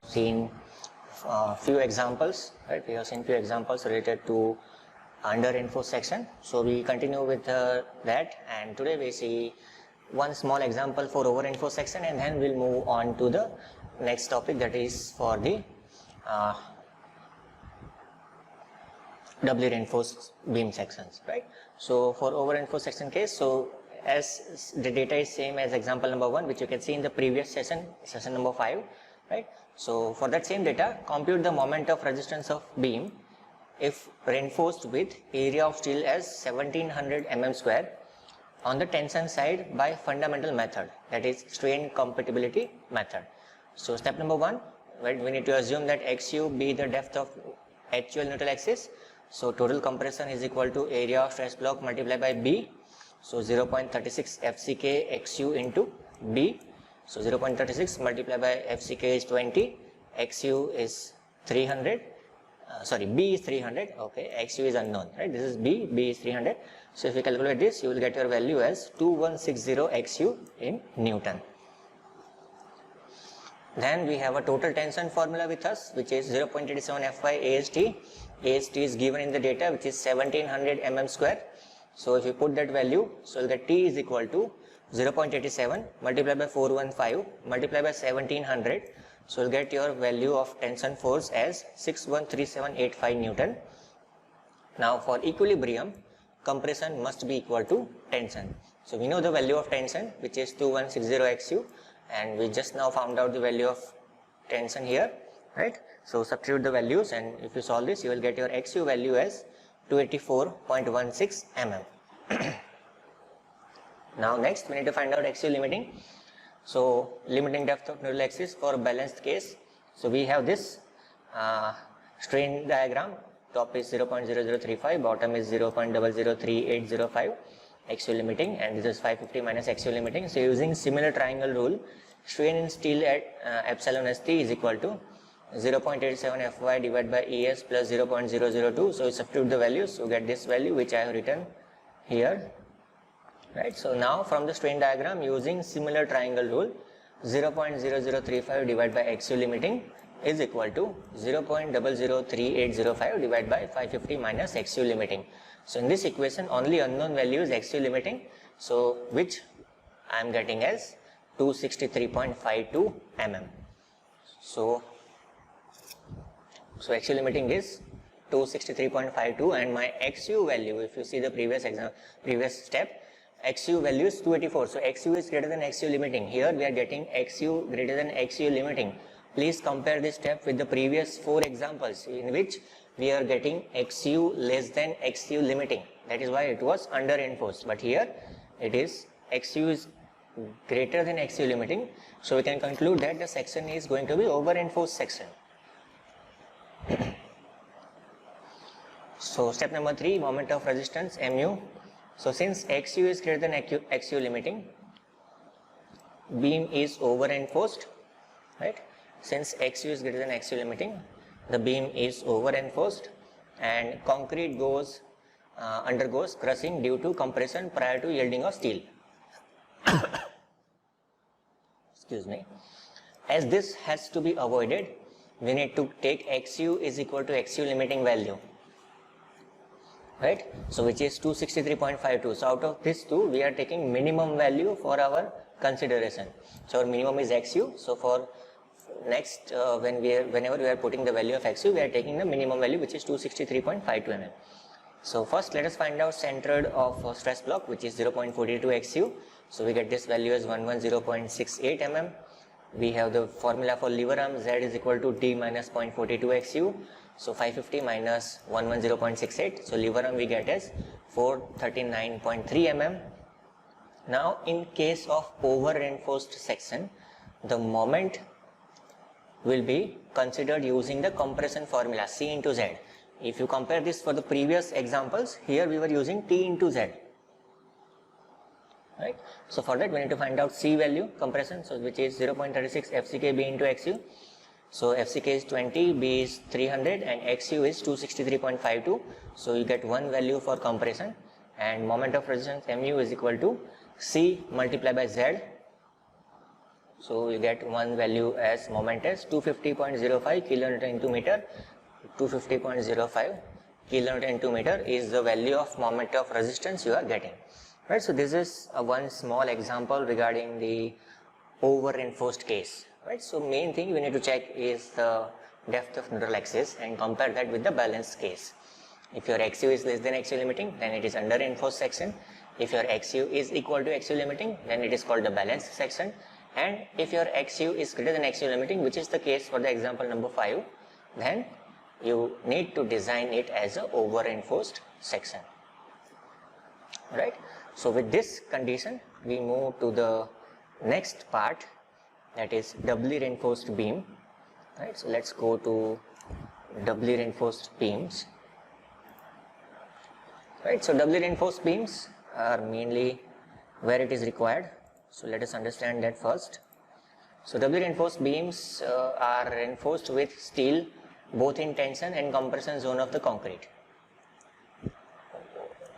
seen few examples, right? We have seen few examples related to under reinforced section. So we continue with that, and today we see one small example for over reinforced section, and then we'll move on to the next topic, that is for the doubly reinforced beam sections, right? So for over reinforced section case, so as the data is same as example number 1, which you can see in the previous session number 5, right? So for that same data, compute the moment of resistance of beam if reinforced with area of steel as 1700 mm square on the tension side by fundamental method, that is strain compatibility method. So step number 1, we need to assume that XU be the depth of actual neutral axis. So total compression is equal to area of stress block multiplied by B. So 0.36 FCK XU into B. So 0.36 multiplied by FCK is 20, XU is 300, B is 300, okay, XU is unknown, right? This is B is 300. So if you calculate this, you will get your value as 2160 XU in Newton. Then we have a total tension formula with us, which is 0.87 Fy AST. AST is given in the data, which is 1700 mm square. So if you put that value, so you'll get T is equal to 0.87 multiplied by 415 multiplied by 1700. So you'll get your value of tension force as 613785 Newton. Now for equilibrium, compression must be equal to tension. So we know the value of tension, which is 2160 XU, and we just now found out the value of tension here, right? So substitute the values, and if you solve this, you will get your XU value as 284.16 mm. Now next, we need to find out XU limiting. So limiting depth of neutral axis for a balanced case. So we have this strain diagram. Top is 0.0035, bottom is 0.003805 XU limiting, and this is 550 minus XU limiting. So using similar triangle rule, strain in steel at epsilon ST is equal to 0.87 Fy divided by ES plus 0.002. So you substitute the values, you get this value which I have written here, right? So now from the strain diagram, using similar triangle rule, 0.0035 divided by XU limiting is equal to 0.003805 divided by 550 minus XU limiting. So in this equation, only unknown value is XU limiting, so which I am getting as 263.52 mm. So XU limiting is 263.52, and my XU value, if you see the previous step, XU value is 284. So XU is greater than XU limiting. Here we are getting XU greater than XU limiting. Please compare this step with the previous 4 examples in which we are getting XU less than XU limiting. That is why it was under reinforced. But here it is XU is greater than XU limiting. So we can conclude that the section is going to be over reinforced section. So step number 3, moment of resistance mu. So since XU is greater than XU limiting, beam is over reinforced, right? Since XU is greater than XU limiting, the beam is over reinforced, and concrete undergoes crushing due to compression prior to yielding of steel. Excuse me. As this has to be avoided, we need to take XU is equal to XU limiting value, right? So which is 263.52. So out of this two, we are taking minimum value for our consideration. So our minimum is XU. So for next, whenever we are putting the value of XU, we are taking the minimum value, which is 263.52 mm. So first, let us find out centered of stress block, which is 0.42 XU. So we get this value as 110.68 mm. We have the formula for lever arm, Z is equal to D minus 0.42 XU. So 550 minus 110.68. So lever arm we get as 439.3 mm. Now in case of over reinforced section, the moment will be considered using the compression formula C into Z. If you compare this for the previous examples, here we were using T into Z, right? So for that we need to find out C value, compression, so which is 0.36 FCK B into XU. So FCK is 20, B is 300, and XU is 263.52. So you get one value for compression, and moment of resistance mu is equal to C multiplied by Z So you get one value as moment as 250.05 kilonewton into meter. 250.05 kilonewton into meter is the value of moment of resistance you are getting. Right, so this is one small example regarding the over reinforced case. Right, so main thing we need to check is the depth of neutral axis and compare that with the balanced case. If your XU is less than XU limiting, then it is under reinforced section. If your XU is equal to XU limiting, then it is called the balanced section. And if your XU is greater than XU limiting, which is the case for the example number 5, then you need to design it as a over reinforced section. Right. So with this condition, we move to the next part, that is doubly reinforced beam. Right. So let's go to doubly reinforced beams. Right. So doubly reinforced beams are mainly where it is required. So let us understand that first. So doubly reinforced beams are reinforced with steel both in tension and compression zone of the concrete.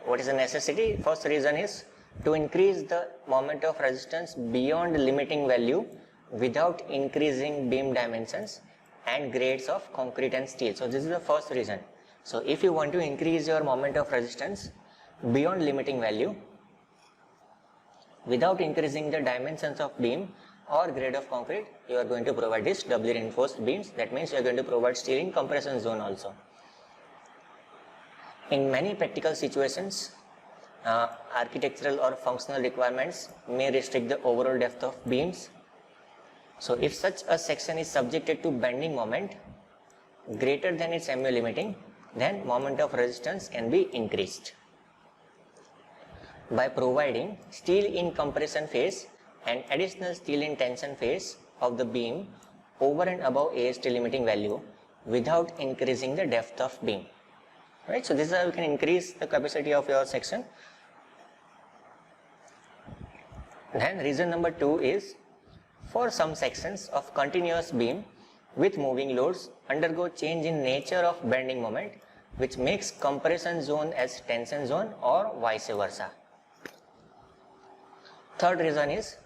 What is the necessity? First reason is to increase the moment of resistance beyond limiting value without increasing beam dimensions and grades of concrete and steel. So this is the first reason. So if you want to increase your moment of resistance beyond limiting value without increasing the dimensions of beam or grade of concrete, you are going to provide this doubly reinforced beams. That means you are going to provide steel in compression zone also. In many practical situations, architectural or functional requirements may restrict the overall depth of beams. So if such a section is subjected to bending moment greater than its MU limiting, then moment of resistance can be increased. By providing steel in compression phase and additional steel in tension phase of the beam over and above AST limiting value without increasing the depth of beam. Right, so this is how you can increase the capacity of your section. Then reason number 2 is, for some sections of continuous beam with moving loads undergo change in nature of bending moment, which makes compression zone as tension zone or vice versa. Third reason is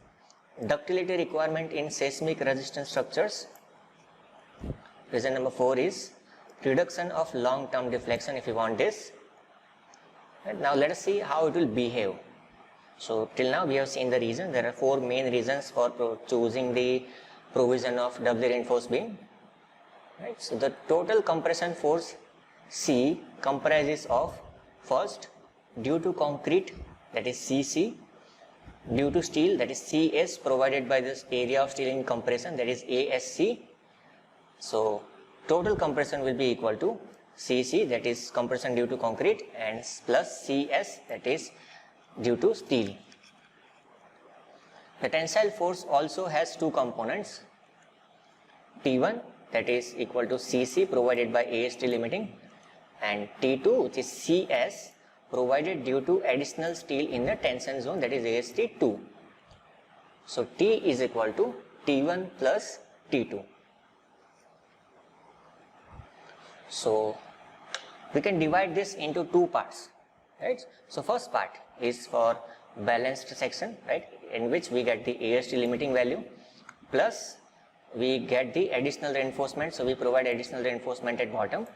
ductility requirement in seismic resistant structures. Reason number 4 is reduction of long-term deflection if you want this. And now let us see how it will behave. So till now we have seen the reason. There are 4 main reasons for choosing the provision of doubly reinforced beam. Right. So the total compression force C comprises of, first, due to concrete, that is CC, due to steel, that is CS provided by this area of steel in compression, that is ASC. So total compression will be equal to CC, that is compression due to concrete, and plus CS, that is due to steel. The tensile force also has 2 components, T1, that is equal to CC provided by AST limiting, and T2, which is CS provided due to additional steel in the tension zone, that is AST2. So T is equal to T1 plus T2. So we can divide this into 2 parts, right? So first part is for balanced section, right, in which we get the AST limiting value plus we get the additional reinforcement. So we provide additional reinforcement at bottom,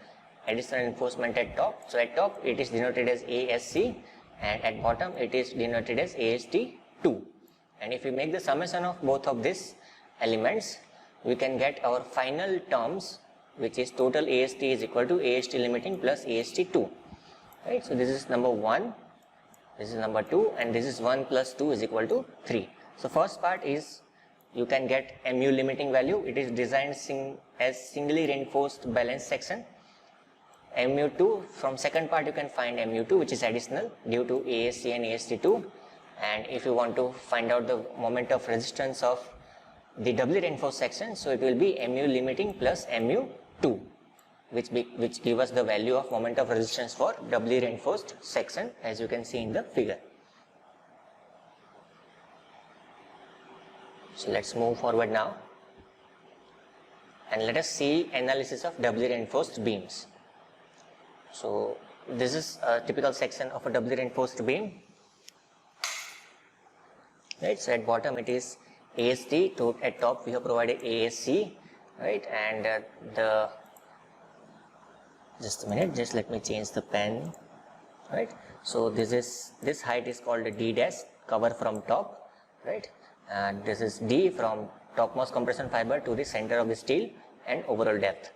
additional reinforcement at top. So at top it is denoted as ASC and at bottom it is denoted as AST2. And if we make the summation of both of these elements, we can get our final terms, which is total AST is equal to AST limiting plus AST2. Right? So this is number 1, this is number 2, and this is 1 plus 2 is equal to 3. So first part is you can get MU limiting value. It is designed as singly reinforced balanced section. MU2, from second part you can find MU2, which is additional due to ASC and AST2. And if you want to find out the moment of resistance of the doubly reinforced section, so it will be MU limiting plus MU2, which give us the value of moment of resistance for doubly reinforced section, as you can see in the figure. So let's move forward now and let us see analysis of doubly reinforced beams. So this is a typical section of a doubly reinforced beam. Right, so at bottom it is AST, at top we have provided ASC, right, and just a minute, just let me change the pen, right. So this height is called D dash, cover from top, right, and this is D from topmost compression fiber to the center of the steel and overall depth.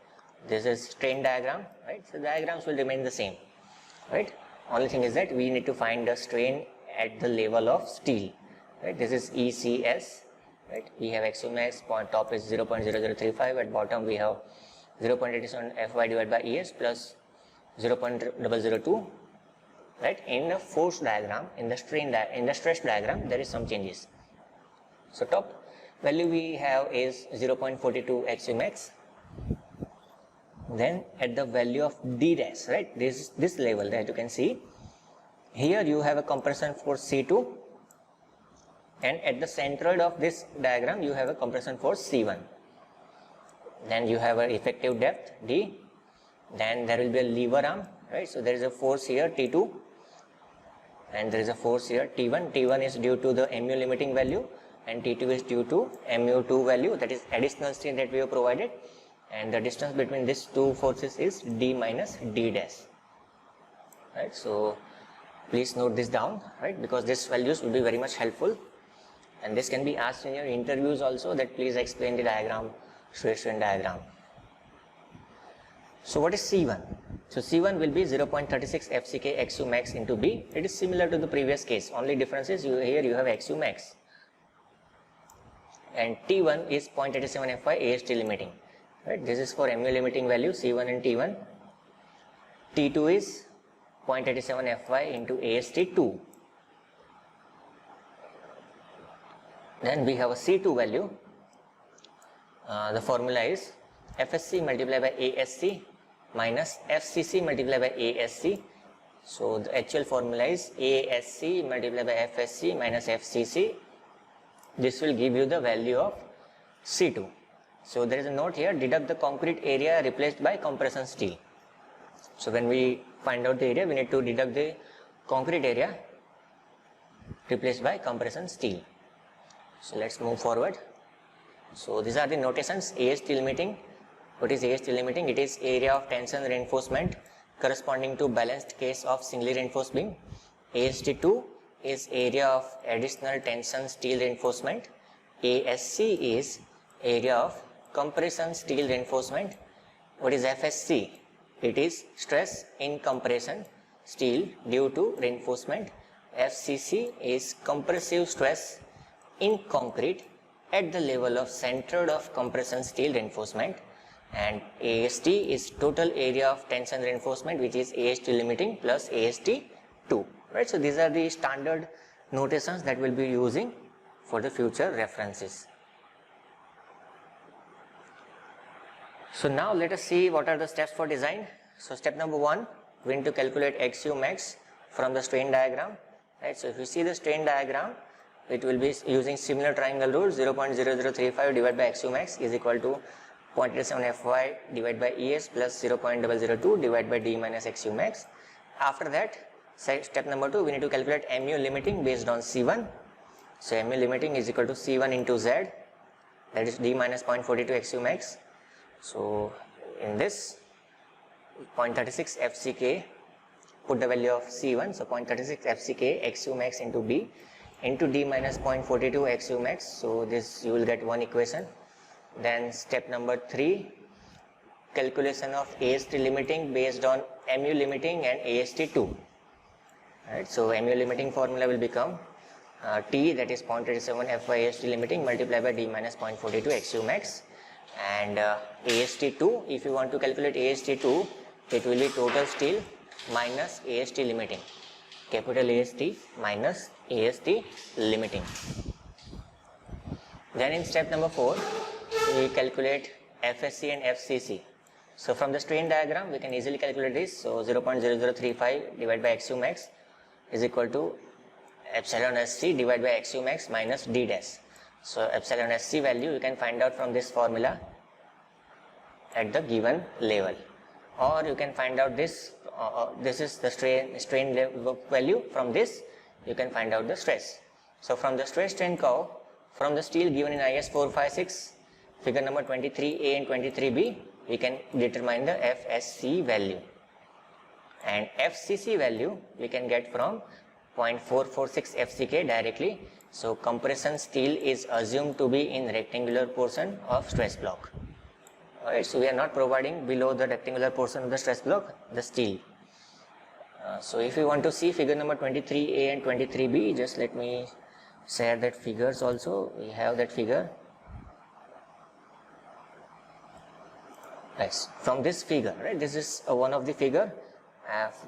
This is strain diagram, right. So diagrams will remain the same, right. Only thing is that we need to find the strain at the level of steel, right. This is ECS, right. We have axiomax, top is 0.0035, at bottom we have 0.87 Fy divided by ES plus 0.002, right. In the force diagram, in the stress diagram, there is some changes. So top value we have is 0.42 axiomax. Then at the value of D dash, right, this level that you can see, here you have a compression force C2, and at the centroid of this diagram you have a compression force C1. Then you have an effective depth D, then there will be a lever arm, right. So there is a force here T2, and there is a force here T1. T1 is due to the mu limiting value, and T2 is due to mu2 value, that is additional strain that we have provided, and the distance between these two forces is D minus D dash, right. So please note this down, right, because these values will be very much helpful, and this can be asked in your interviews also, that please explain the diagram, stress strain diagram. So what is C1? So C1 will be 0.36 FCK XU max into B. It is similar to the previous case, only difference is here you have XU max, and T1 is 0.87 Fy AST limiting, right. This is for mu limiting value C1 and T1. T2 is 0.87 Fy into AST2. Then we have a C2 value. The formula is FSC multiplied by ASC minus FCC multiplied by ASC. So the actual formula is ASC multiplied by FSC minus FCC. This will give you the value of C2. So there is a note here, deduct the concrete area replaced by compression steel. So when we find out the area, we need to deduct the concrete area replaced by compression steel. So let's move forward. So these are the notations. AST limiting. What is AST limiting? It is area of tension reinforcement corresponding to balanced case of singly reinforced beam. AST2 is area of additional tension steel reinforcement. ASC is area of compression steel reinforcement. What is FSC? It is stress in compression steel due to reinforcement. FCC is compressive stress in concrete at the level of centroid of compression steel reinforcement, and AST is total area of tension reinforcement, which is AST limiting plus AST2, right. So these are the standard notations that we'll be using for the future references. So now let us see what are the steps for design. So step number 1, we need to calculate XU max from the strain diagram, right. So if you see the strain diagram, it will be using similar triangle rule. 0.0035 divided by XU max is equal to 0.87 Fy divided by ES plus 0.002 divided by D minus XU max. After that, step number 2, we need to calculate mu limiting based on C1. So mu limiting is equal to C1 into Z, that is D minus 0.42 XU max. So in this 0.36 FCK, put the value of C1, so 0.36 FCK XU max into B into D minus 0.42 XU max. So this you will get one equation. Then step number 3, calculation of AST limiting based on mu limiting and AST2. Right. So mu limiting formula will become T, that is 0.87 Fy AST limiting multiplied by D minus 0.42 XU max, and AST2, if you want to calculate AST2, it will be total steel minus AST limiting, capital AST minus AST limiting. Then in step number 4, we calculate FSC and FCC. So from the strain diagram, we can easily calculate this. So 0.0035 divided by XU max is equal to epsilon SC divided by XU max minus D dash. So epsilon SC value you can find out from this formula at the given level, or you can find out this. This is the strain value. From this you can find out the stress. So from the stress strain curve, from the steel given in IS 456, figure number 23A and 23B, we can determine the FSC value. And FCC value we can get from 0.446 FCK directly. So compression steel is assumed to be in rectangular portion of stress block. Alright, so we are not providing below the rectangular portion of the stress block the steel. So if you want to see figure number 23A and 23B, just let me share that figures also. We have that figure. Yes, from this figure, right? This is one of the figure.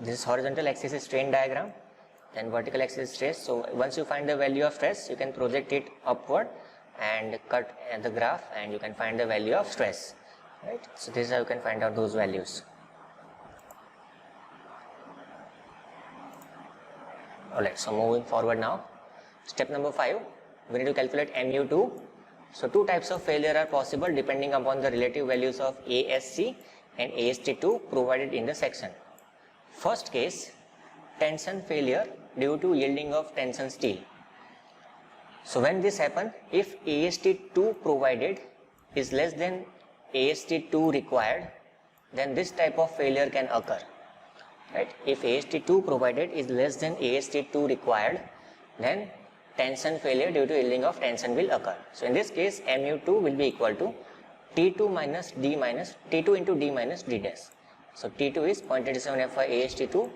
This horizontal axis is strain diagram, then vertical axis is stress. So once you find the value of stress, you can project it upward and cut the graph, and you can find the value of stress. Right? So this is how you can find out those values. Alright, so moving forward now. Step number 5, we need to calculate MU2. So two types of failure are possible depending upon the relative values of ASC and AST2 provided in the section. First case, tension failure due to yielding of tension steel. So when this happens, if AST2 provided is less than AST2 required, then this type of failure can occur. Right? If AST2 provided is less than AST2 required, then tension failure due to yielding of tension will occur. So in this case, MU2 will be equal to T2 minus D minus T2 into D minus D dash. So T2 is 0.87 Fy AST2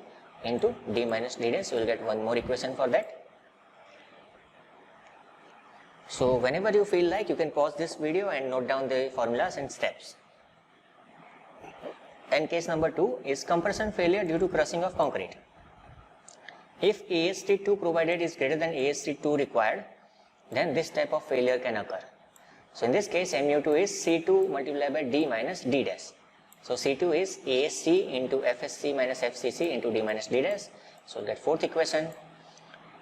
into D minus D dash. You will get one more equation for that. So whenever you feel like, you can pause this video and note down the formulas and steps. And case number 2 is compression failure due to crushing of concrete. If AST2 provided is greater than AST2 required, then this type of failure can occur. So in this case, MU2 is C2 multiplied by D minus D dash. So C2 is ASC into FSC minus FCC into D minus D dash. So that fourth equation.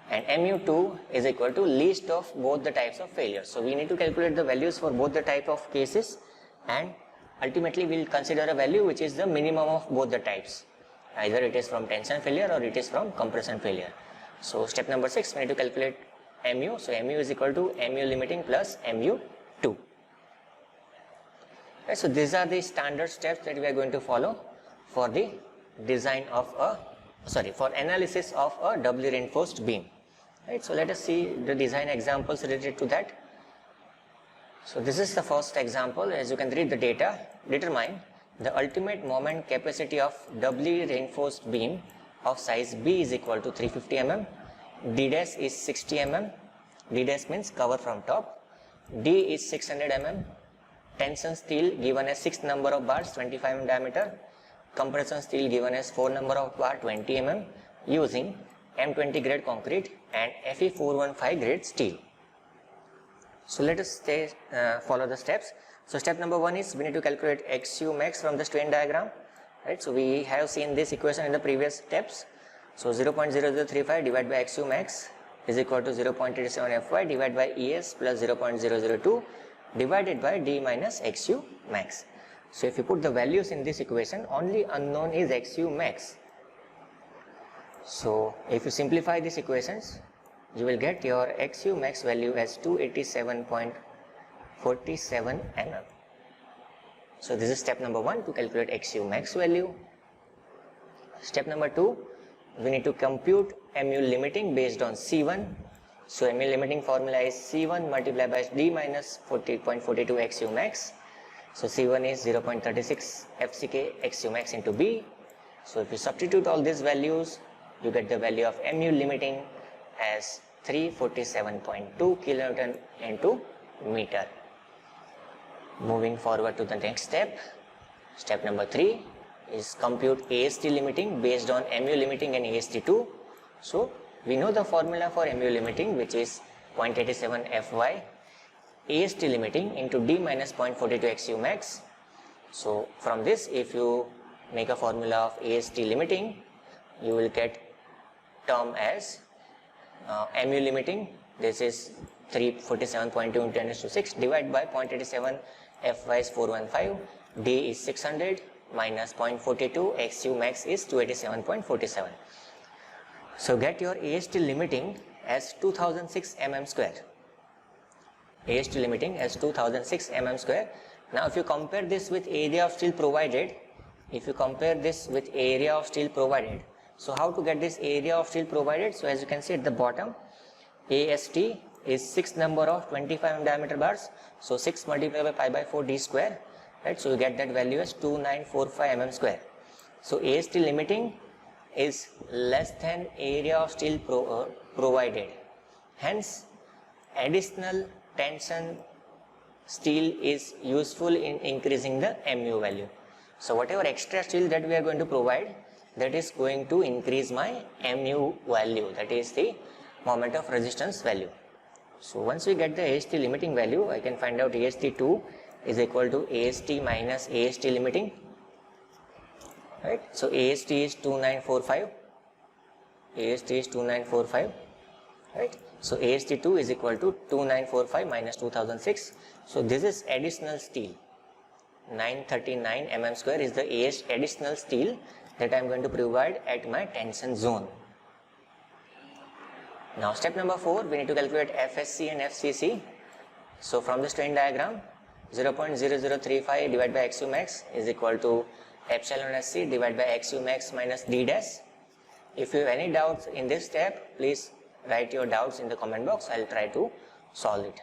And MU2 is equal to least of both the types of failures. So we need to calculate the values for both the type of cases, and ultimately we will consider a value which is the minimum of both the types. Either it is from tension failure or it is from compression failure. So step number 6, we need to calculate MU. So MU is equal to MU limiting plus MU2. Right, so these are the standard steps that we are going to follow for the design of for analysis of a doubly reinforced beam. Right, so let us see the design examples related to that. So this is the first example. As you can read the data, determine the ultimate moment capacity of doubly reinforced beam of size B is equal to 350 mm, D dash is 60 mm, D dash means cover from top, D is 600 mm, tension steel given as 6 number of bars 25 mm diameter, compression steel given as 4 number of bar 20 mm using M20 grade concrete and Fe415 grade steel. So let us follow the steps. So step number 1 is we need to calculate XU max from the strain diagram. Right? So we have seen this equation in the previous steps. So 0.0035 divided by XU max is equal to 0.87 Fy divided by ES plus 0.002 divided by D minus XU max. So if you put the values in this equation, only unknown is XU max. So if you simplify these equations, you will get your XU max value as 287.47 mm. So this is step number 1 to calculate XU max value. Step number 2, we need to compute MU limiting based on C1. So MU limiting formula is C1 multiplied by D minus 40.42 XU max. So C1 is 0.36 FCK XU max into B. So if you substitute all these values, you get the value of MU limiting as 347.2 kilonewton into meter. Moving forward to the next step, step number 3 is compute AST limiting based on MU limiting and AST2. So we know the formula for MU limiting, which is 0.87 Fy AST limiting into D minus 0.42 XU max. So from this, if you make a formula of AST limiting, you will get term as MU limiting, this is 347.2 into 10 to 6 divided by 0.87 Fy is 415, D is 600 minus 0.42 XU max is 287.47. So get your AST limiting as 2006 mm square. AST limiting as 2006 mm square. Now if you compare this with area of steel provided, so how to get this area of steel provided? So as you can see at the bottom, AST is 6 number of 25 mm diameter bars, so 6 multiplied by pi by 4 d square, right? So you get that value as 2945 mm square. So AST limiting is less than area of steel provided, hence additional tension steel is useful in increasing the MU value. So whatever extra steel that we are going to provide, that is going to increase my MU value, that is the moment of resistance value. So once we get the AST limiting value, I can find out AST2 is equal to AST minus AST limiting, right? So AST is 2945, right? So AST2 is equal to 2945 minus 2006. So this is additional steel, 939 mm square is the additional steel that I am going to provide at my tension zone. Now step number 4, we need to calculate FSC and FCC. So from the strain diagram, 0.0035 divided by XU max is equal to epsilon SC divided by XU max minus D dash. If you have any doubts in this step, please write your doubts in the comment box. I will try to solve it.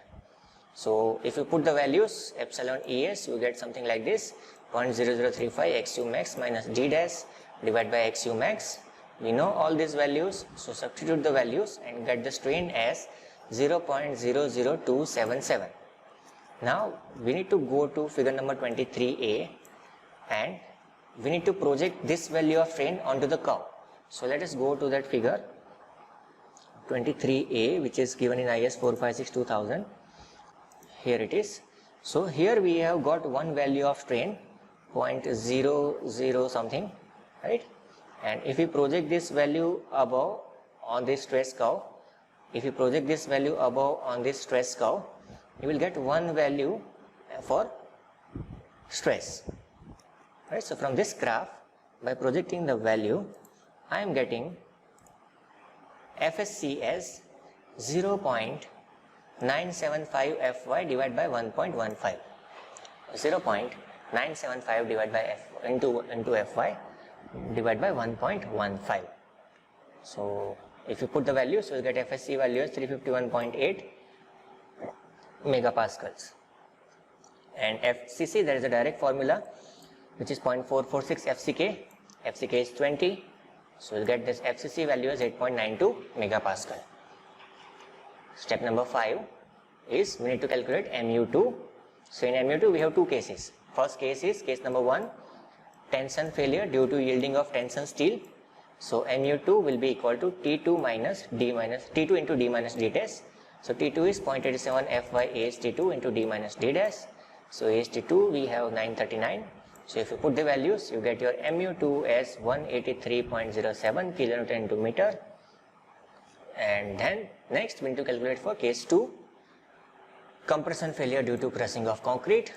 So if you put the values epsilon ES, you get something like this: 0.0035 XU max minus D dash divided by XU max. We know all these values, so substitute the values and get the strain as 0.00277. Now we need to go to figure number 23A and we need to project this value of strain onto the curve. So let us go to that figure 23A, which is given in IS 456-2000. Here it is. So here we have got one value of strain 0.00 something, right? And if we project this value above on this stress curve, you will get one value for stress, right? So from this graph, by projecting the value, I am getting FSC as 0.975 Fy divided by 1.15. 0.975 divided by F into Fy divided by 1.15. So if you put the values, you will get FSC value as 351.8 megapascals. And FCC, there is a direct formula which is 0.446 FCK. FCK is 20. So you'll get this FCC value as 8.92 megapascal. Step number 5 is we need to calculate MU2. So in MU2 we have two cases. First case is case number 1, tension failure due to yielding of tension steel. So MU2 will be equal to T2 into D minus D dash. So T2 is 0.87 Fy AST2 into D minus D dash. So AST2 we have 939. So if you put the values, you get your MU2 as 183.07 kN into meter. And then next we need to calculate for case 2, compression failure due to crushing of concrete.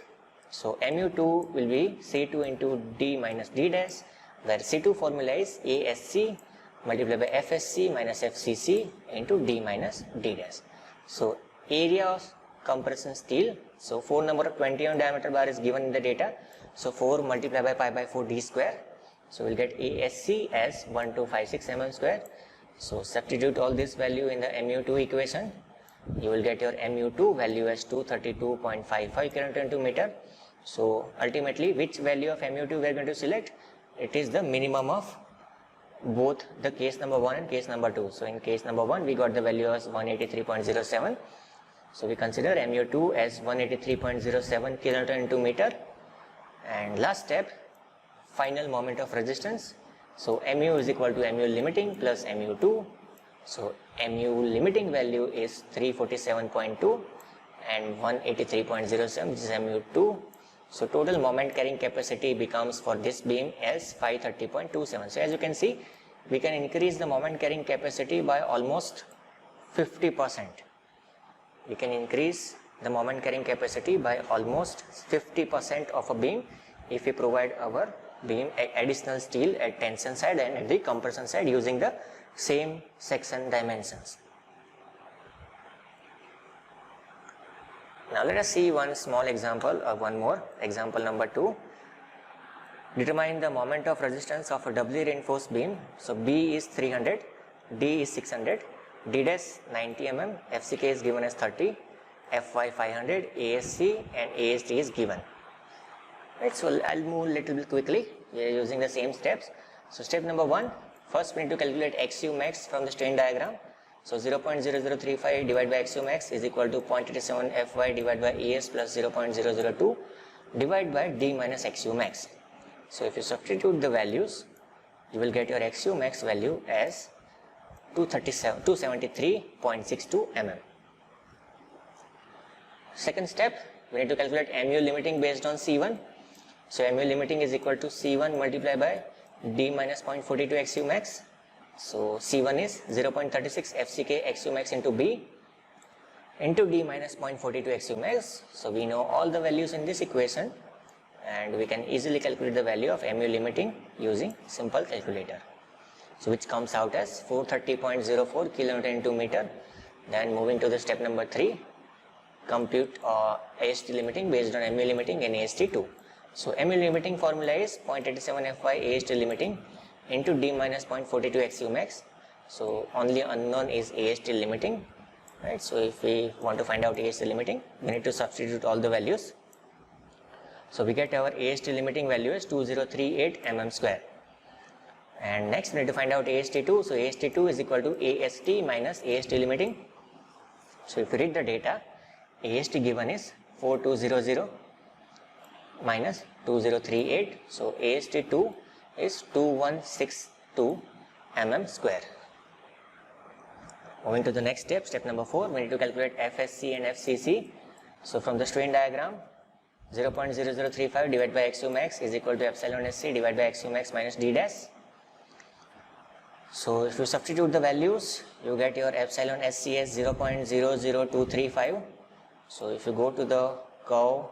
So MU2 will be C2 into D minus D dash, where C2 formula is ASC multiplied by FSC minus FCC into D minus D dash. So area of compression steel, so 4 number of 20 mm diameter bar is given in the data. So 4 multiplied by pi by 4 d square. So we'll get ASC as 1256 mm square. So substitute all this value in the MU2 equation. You will get your MU2 value as 232.55 kN into meter. So ultimately, which value of MU2 we are going to select? It is the minimum of both the case number 1 and case number 2. So in case number 1, we got the value as 183.07. So we consider MU2 as 183.07 kN into meter. And last step, final moment of resistance. So MU is equal to MU limiting plus MU2. So MU limiting value is 347.2 and 183.07, which is MU2. So total moment carrying capacity becomes for this beam as 530.27. So as you can see, we can increase the moment carrying capacity by almost 50%. We can increase the moment carrying capacity by almost 50% of a beam if we provide our beam additional steel at tension side and at the compression side using the same section dimensions. Now let us see one small example, one more example number 2. Determine the moment of resistance of a doubly reinforced beam. So B is 300, D is 600, D dash 90 mm, FCK is given as 30, FY 500, ASC and AST is given. Right, so I'll move a little bit quickly. We are using the same steps. So step number 1, first we need to calculate XU max from the strain diagram. So 0.0035 divided by XU max is equal to 0.87 Fy divided by ES plus 0.002 divided by D minus XU max. So if you substitute the values, you will get your XU max value as 273.62 mm. Second step, we need to calculate MU limiting based on C1. So MU limiting is equal to C1 multiplied by D minus 0.42 XU max. So C1 is 0.36 FCK XU max into B into D minus 0.42 XU max. So we know all the values in this equation and we can easily calculate the value of MU limiting using simple calculator. So which comes out as 430.04 kN into meter. Then moving to the step number 3, compute AST limiting based on MU limiting and AST2. So MU limiting formula is 0.87 Fy AST limiting into D minus 0.42 XU max. So only unknown is AST limiting, right? So if we want to find out AST limiting, we need to substitute all the values. So we get our AST limiting value is 2038 mm square. And next we need to find out AST2. So AST2 is equal to AST minus AST limiting. So if you read the data, AST given is 4200 minus 2038. So AST2 is 2162 mm square. Moving to the next step, step number 4, we need to calculate FSC and FCC. So from the strain diagram, 0.0035 divided by XU max is equal to epsilon SC divided by XU max minus D dash. So if you substitute the values, you get your epsilon SC as 0.00235. So if you go to the curve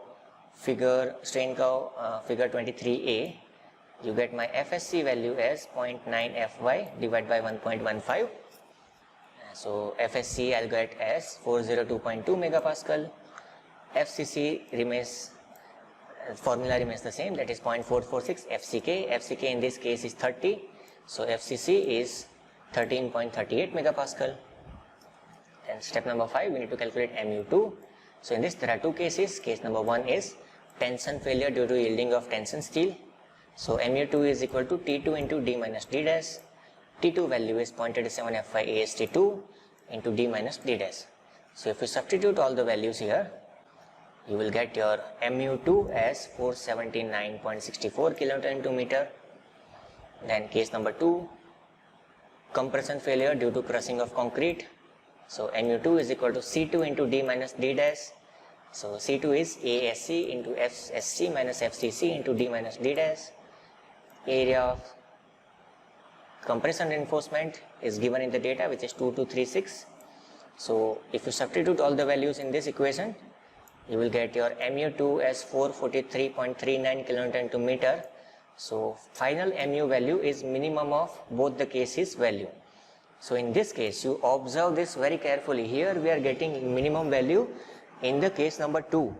figure, strain curve figure 23A, you get my FSC value as 0.9 Fy divided by 1.15. So FSC I'll get as 402.2 megapascal. FCC remains, formula remains the same, that is 0.446 FCK. FCK in this case is 30. So FCC is 13.38 megapascal. Then step number 5, we need to calculate MU2. So in this there are two cases. Case number 1 is tension failure due to yielding of tension steel. So MU2 is equal to T2 into D minus D dash. T2 value is 0.87 Fy AST2 into D minus D dash. So if you substitute all the values here, you will get your MU2 as 479.64 kN into meter. Then case number 2, compression failure due to crushing of concrete. So MU2 is equal to C2 into D minus D dash. So C2 is ASC into FSC minus FCC into D minus D dash. Area of compression reinforcement is given in the data, which is 2236. So if you substitute all the values in this equation, you will get your MU2 as 443.39 kN into meter. So final MU value is minimum of both the cases value. So in this case, you observe this very carefully. Here we are getting minimum value in the case number 2.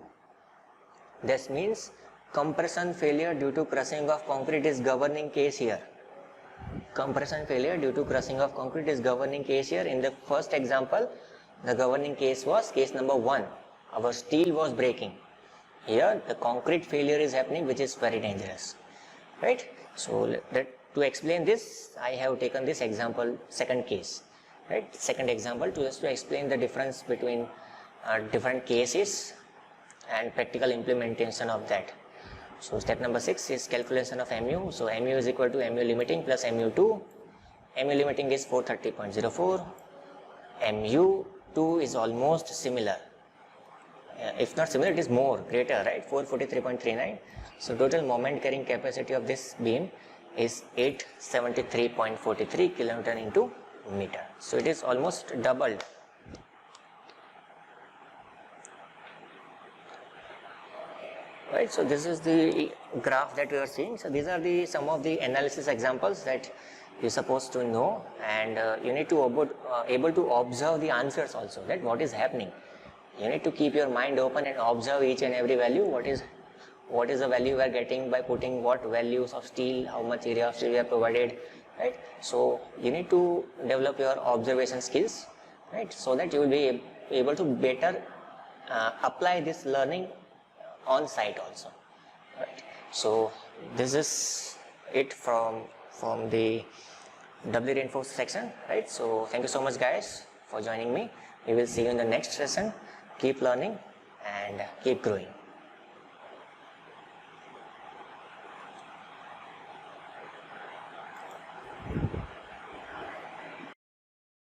This means compression failure due to crushing of concrete is governing case here. Compression failure due to crushing of concrete is governing case here. In the first example, the governing case was case number 1. Our steel was breaking. Here the concrete failure is happening, which is very dangerous. Right? So to explain this, I have taken this example, second case. Right? Second example to just to explain the difference between different cases and practical implementation of that. So step number 6 is calculation of MU. So MU is equal to MU limiting plus MU2. MU limiting is 430.04. MU2 is almost similar. If not similar, it is more, greater, right? 443.39. So total moment carrying capacity of this beam is 873.43 kN into meter. So it is almost doubled. Right, so this is the graph that we are seeing. So these are the some of the analysis examples that you're supposed to know, and you need to able to observe the answers also, that what is happening. you need to keep your mind open and observe each and every value. What is the value we are getting by putting what values of steel, how much area of steel we are provided, right? So you need to develop your observation skills, right? So that you will be able to better apply this learning on site also, right? So this is it from the doubly reinforced section, right? So thank you so much guys for joining me. We will see you in the next session. Keep learning and keep growing.